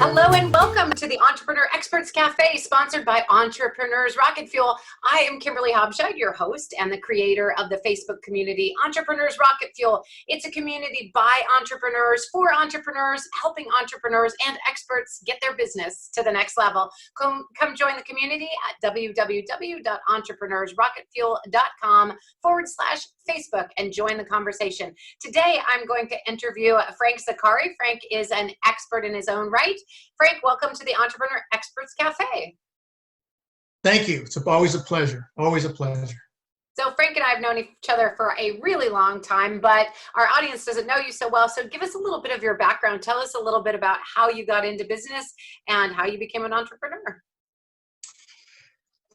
Hello and welcome to the Entrepreneur Experts Cafe, sponsored by Entrepreneurs Rocket Fuel. I am Kimberly Hobscheid, your host and the creator of the Facebook community, Entrepreneurs Rocket Fuel. It's a community by entrepreneurs, for entrepreneurs, helping entrepreneurs and experts get their business to the next level. Come join the community at www.entrepreneursrocketfuel.com/Facebook and join the conversation. Today, I'm going to interview Frank Zaccari. Frank is an expert in his own right. Frank, welcome to the Entrepreneur Experts Cafe. Thank you. It's always a pleasure. Always a pleasure. So Frank and I have known each other for a really long time, but our audience doesn't know you so well. So give us a little bit of your background. Tell us a little bit about how you got into business and how you became an entrepreneur.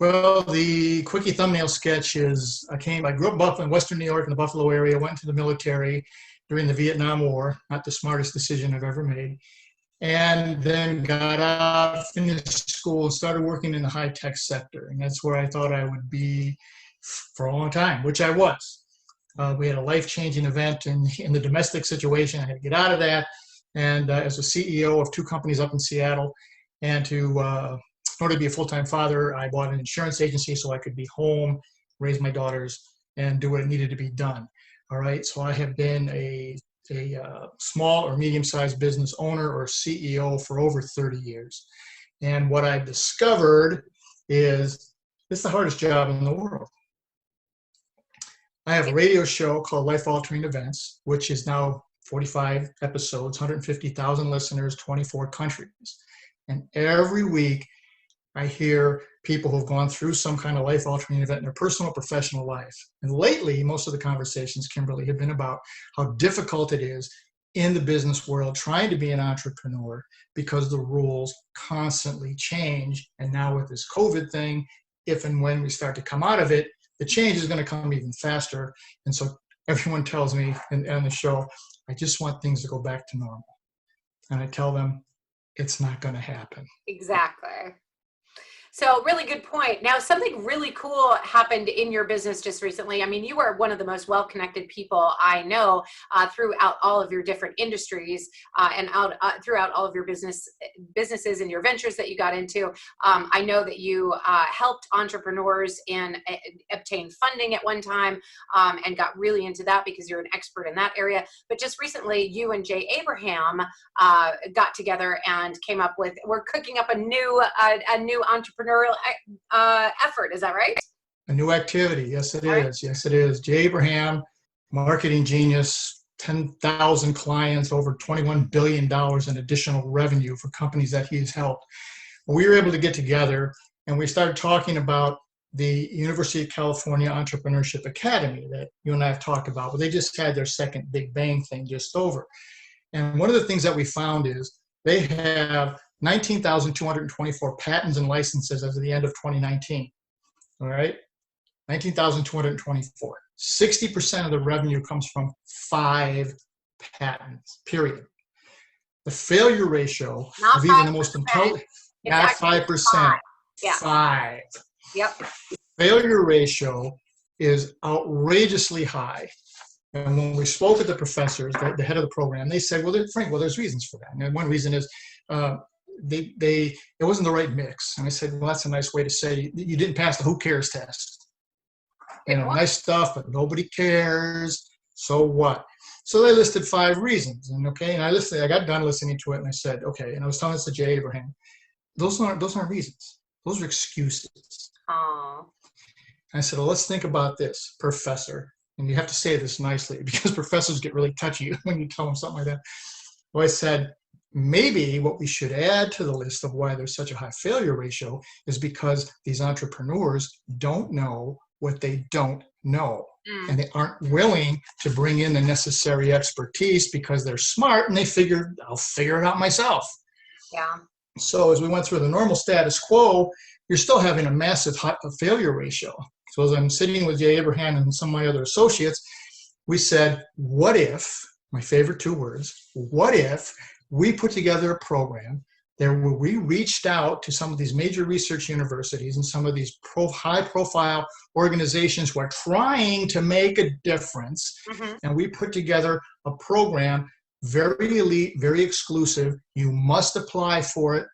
Well, the quickie thumbnail sketch is I grew up in Western New York in the Buffalo area, went into the military during the Vietnam War, not the smartest decision I've ever made. And then got out, finished school, and started working in the high-tech sector. And that's where I thought I would be for a long time, which I was. We had a life-changing event in the domestic situation. I had to get out of that. And as a CEO of two companies up in Seattle, and in order to be a full-time father, I bought an insurance agency so I could be home, raise my daughters, and do what needed to be done. All right, so I have been a small or medium-sized business owner or CEO for over 30 years. And what I've discovered is it's the hardest job in the world. I have a radio show called Life Altering Events, which is now 45 episodes, 150,000 listeners, 24 countries. And every week I hear people who've gone through some kind of life-altering event in their personal or professional life. And lately, most of the conversations, Kimberly, have been about how difficult it is in the business world trying to be an entrepreneur because the rules constantly change. And now with this COVID thing, if and when we start to come out of it, the change is going to come even faster. And so everyone tells me on the show, I just want things to go back to normal. And I tell them, it's not going to happen. Exactly. So really good point. Now, something really cool happened in your business just recently. I mean, you are one of the most well-connected people I know throughout all of your different industries and throughout all of your businesses and your ventures that you got into. I know that you helped entrepreneurs obtain funding at one time and got really into that because you're an expert in that area. But just recently, you and Jay Abraham got together and we're cooking up a new entrepreneurial effort. Is that right? A new activity. Yes, it is. Yes, it is. Jay Abraham, marketing genius, 10,000 clients, over $21 billion in additional revenue for companies that he's helped. We were able to get together and we started talking about the University of California Entrepreneurship Academy that you and I have talked about. But they just had their second Big Bang thing just over. And one of the things that we found is they have 19,224 patents and licenses as of the end of 2019. All right, 19,224. 60% of the revenue comes from 5 patents, period. The failure ratio of even the most intelligent, not 5%, yeah. 5. Yep. Failure ratio is outrageously high. And when we spoke with the professors, the head of the program, they said, well, Frank, there's reasons for that. And one reason is it wasn't the right mix. And I said, well, that's a nice way to say you didn't pass the who cares test. You know, nice stuff, but nobody cares. So what? So they listed 5 reasons. And I got done listening to it and I said, okay. And I was telling this to Jay Abraham, those aren't reasons. Those are excuses. Aww. I said, well, let's think about this, professor. And you have to say this nicely because professors get really touchy when you tell them something like that. Well, I said, maybe what we should add to the list of why there's such a high failure ratio is because these entrepreneurs don't know what they don't know. And they aren't willing to bring in the necessary expertise because they're smart and they figure, I'll figure it out myself. Yeah. So as we went through the normal status quo, you're still having a massive failure ratio. So as I'm sitting with Jay Abraham and some of my other associates, we said, what if, my favorite 2 words, what if we put together a program there where we reached out to some of these major research universities and some of these high-profile organizations who are trying to make a difference, and we put together a program very elite, very exclusive. You must apply for it.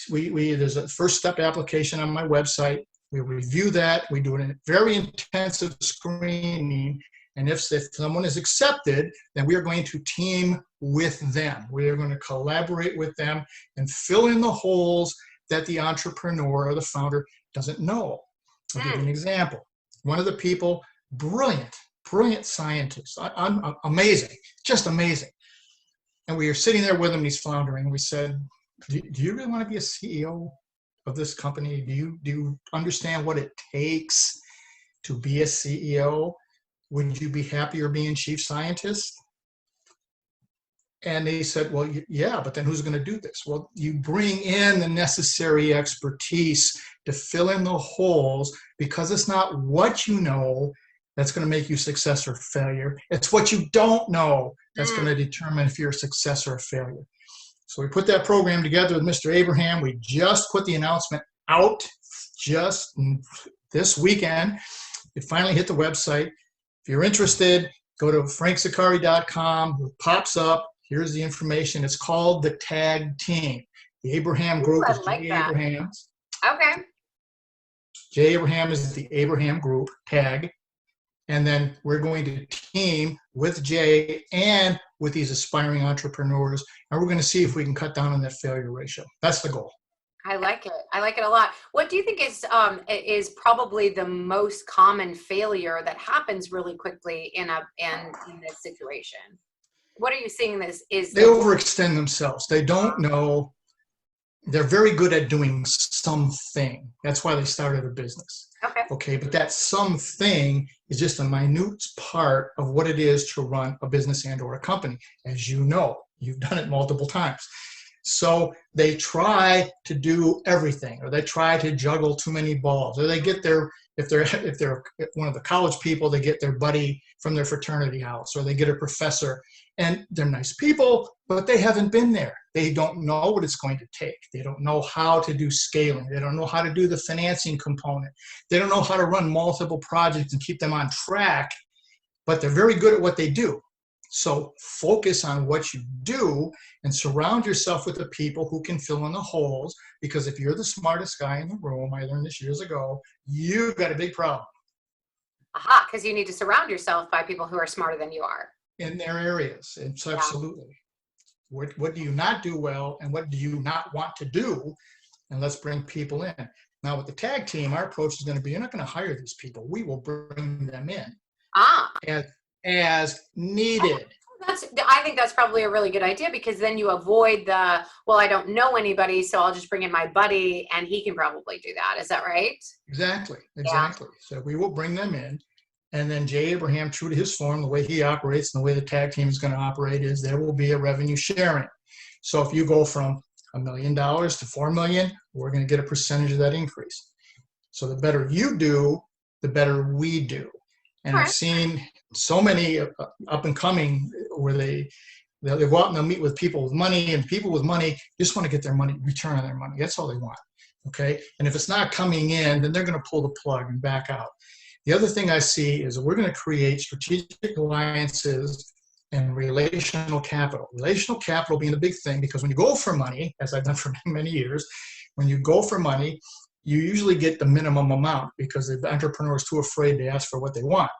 There's a first step application on my website. We review that. We do a very intensive screening. And if someone is accepted, then we are going to team with them. We are going to collaborate with them and fill in the holes that the entrepreneur or the founder doesn't know. I'll give you an example. One of the people, brilliant scientist, amazing, just amazing. And we are sitting there with him, he's floundering, and we said, do you really want to be a CEO of this company? Do you understand what it takes to be a CEO? Would you be happier being chief scientist? And they said, well, yeah, but then who's going to do this? Well, you bring in the necessary expertise to fill in the holes, because it's not what you know that's going to make you success or failure. It's what you don't know that's going to determine if you're a success or a failure. So we put that program together with Mr. Abraham. We just put the announcement out just this weekend. It finally hit the website. If you're interested, go to frankzaccari.com. It pops up. Here's the information. It's called the Tag Team. The Abraham Group is like J. that. Abraham's. Okay. J. Abraham is the Abraham Group, Tag. And then we're going to team with Jay and with these aspiring entrepreneurs, and we're going to see if we can cut down on that failure ratio. That's the goal. I like it. I like it a lot. What do you think is probably the most common failure that happens really quickly in this situation? What are you seeing this is? They overextend themselves. They don't know. They're very good at doing something. That's why they started a business. Okay, but that something is just a minute part of what it is to run a business and or a company. As you know, you've done it multiple times. So they try to do everything, or they try to juggle too many balls, or they get their, if they're one of the college people, they get their buddy from their fraternity house, or they get a professor, and they're nice people, but they haven't been there. They don't know what it's going to take. They don't know how to do scaling. They don't know how to do the financing component. They don't know how to run multiple projects and keep them on track, but they're very good at what they do. So focus on what you do and surround yourself with the people who can fill in the holes, because if you're the smartest guy in the room, I learned this years ago, you've got a big problem. Aha, because you need to surround yourself by people who are smarter than you are. In their areas. It's absolutely. What do you not do well, and what do you not want to do? And let's bring people in. Now with the tag team, our approach is going to be, you're not going to hire these people. We will bring them in as needed. I think that's probably a really good idea, because then you avoid the, well, I don't know anybody, so I'll just bring in my buddy and he can probably do that. Is that right? Exactly. Yeah. So we will bring them in. And then Jay Abraham, true to his form, the way he operates and the way the tag team is going to operate is there will be a revenue sharing. So if you go from $1 million to $4 million, we're going to get a percentage of that increase. So the better you do, the better we do. And I've seen so many up and coming where they go out and they'll meet with people with money, and people with money just want to get their money, return on their money. That's all they want. Okay. And if it's not coming in, then they're going to pull the plug and back out. The other thing I see is that we're going to create strategic alliances and relational capital. Relational capital being the big thing, because when you go for money, as I've done for many years, when you go for money, you usually get the minimum amount because the entrepreneur is too afraid to ask for what they want.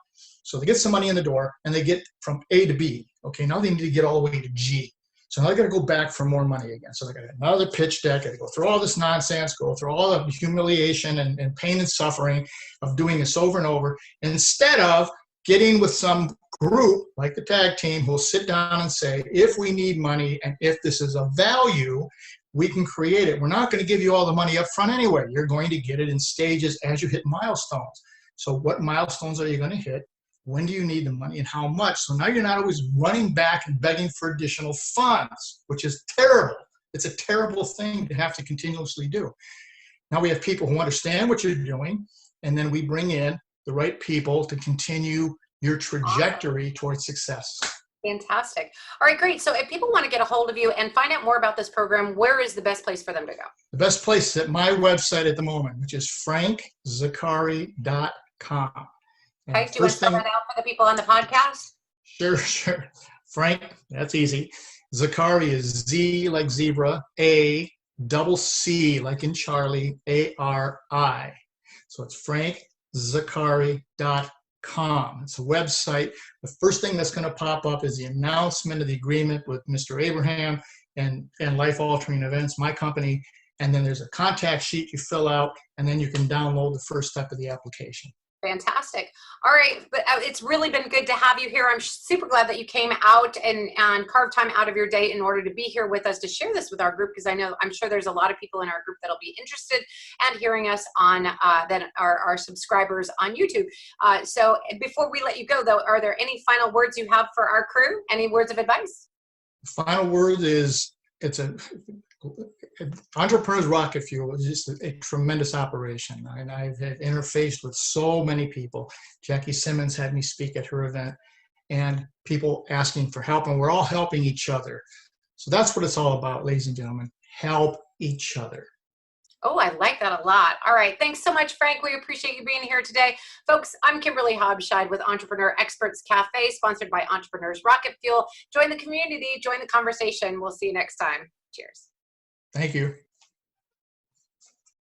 So they get some money in the door and they get from A to B. Okay, now they need to get all the way to G. So now they got to go back for more money again. So they got another pitch deck, got to go through all this nonsense, go through all the humiliation and pain and suffering of doing this over and over, instead of getting with some group like the tag team who will sit down and say, if we need money and if this is of value, we can create it. We're not going to give you all the money up front anyway. You're going to get it in stages as you hit milestones. So what milestones are you going to hit? When do you need the money and how much? So now you're not always running back and begging for additional funds, which is terrible. It's a terrible thing to have to continuously do. Now we have people who understand what you're doing, and then we bring in the right people to continue your trajectory towards success. Fantastic. All right, great. So if people want to get a hold of you and find out more about this program, where is the best place for them to go? The best place is at my website at the moment, which is frankzaccari.com. Okay, do you want to spell that out for the people on the podcast? Sure. Frank, that's easy. Zaccari is Z like zebra, A, double C like in Charlie, A-R-I. So it's frankzaccari.com. It's a website. The first thing that's going to pop up is the announcement of the agreement with Mr. Abraham and Life Altering Events, my company. And then there's a contact sheet you fill out, and then you can download the first step of the application. Fantastic. All right. But it's really been good to have you here. I'm super glad that you came out and carved time out of your day in order to be here with us to share this with our group, because I'm sure there's a lot of people in our group that'll be interested and hearing us on that are our subscribers on YouTube. So before we let you go, though, are there any final words you have for our crew? Any words of advice? The final word is Entrepreneur's Rocket Fuel is just a tremendous operation. And I've had interfaced with so many people. Jackie Simmons had me speak at her event, and people asking for help, and we're all helping each other. So that's what it's all about, ladies and gentlemen. Help each other. Oh, I like that a lot. All right. Thanks so much, Frank. We appreciate you being here today. Folks, I'm Kimberly Hobscheid with Entrepreneur Experts Cafe, sponsored by Entrepreneurs Rocket Fuel. Join the community, join the conversation. We'll see you next time. Cheers. Thank you.